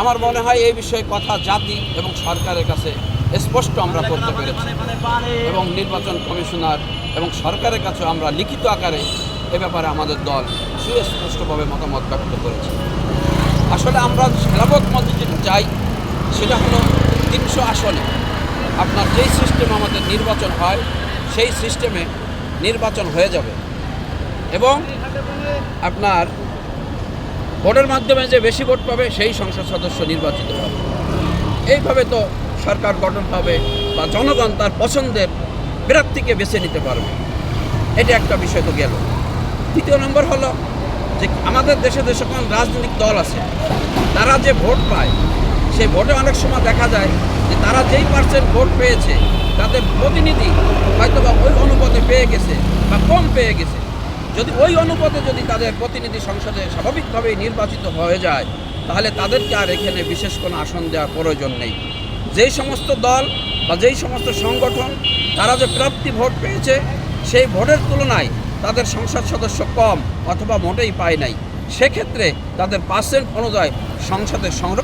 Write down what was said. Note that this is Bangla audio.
আমার মনে হয় এই বিষয়ে কথা জাতি এবং সরকারের কাছে স্পষ্ট আমরা করতে পেরেছি এবং নির্বাচন কমিশনার এবং সরকারের কাছে আমরা লিখিত আকারে এ ব্যাপারে আমাদের দল সুস্পষ্টভাবে মতামত ব্যক্ত করেছি। আসলে আমরা খেলাফত মধ্যে যেটা চাই সেটা হলো 300 আসনে আপনার যেই সিস্টেম আমাদের নির্বাচন হয় সেই সিস্টেমে নির্বাচন হয়ে যাবে এবং আপনার ভোটের মাধ্যমে যে বেশি ভোট পাবে সেই সংসদ সদস্য নির্বাচিত হবে। এইভাবে তো সরকার গঠন হবে বা জনগণ তার পছন্দের প্রার্থীকে বেছে নিতে পারবে। এটা একটা বিষয় তো গেল। দ্বিতীয় নম্বর হলো যে আমাদের দেশে যে সকল রাজনৈতিক দল আছে তারা যে ভোট পায় সেই ভোটে অনেক সময় দেখা যায় যে তারা যেই পার্সেন্ট ভোট পেয়েছে তাদের প্রতিনিধি হয়তো বা ওই অনুপাতে পেয়ে গেছে বা কম পেয়ে গেছে। যদি ওই অনুপাতে যদি তাদের প্রতিনিধি সংসদে স্বাভাবিকভাবেই নির্বাচিত হয়ে যায় তাহলে তাদেরকে আর এখানে বিশেষ কোনো আসন দেওয়ার প্রয়োজন নেই। যেই সমস্ত দল বা যেই সমস্ত সংগঠন তারা যে প্রাপ্তি ভোট পেয়েছে সেই ভোটের তুলনায় তাদের সংসদ সদস্য কম অথবা মোটেই পায় নাই, সেক্ষেত্রে তাদের পার্সেন্ট অনুযায়ী সংসদে সংরক্ষণ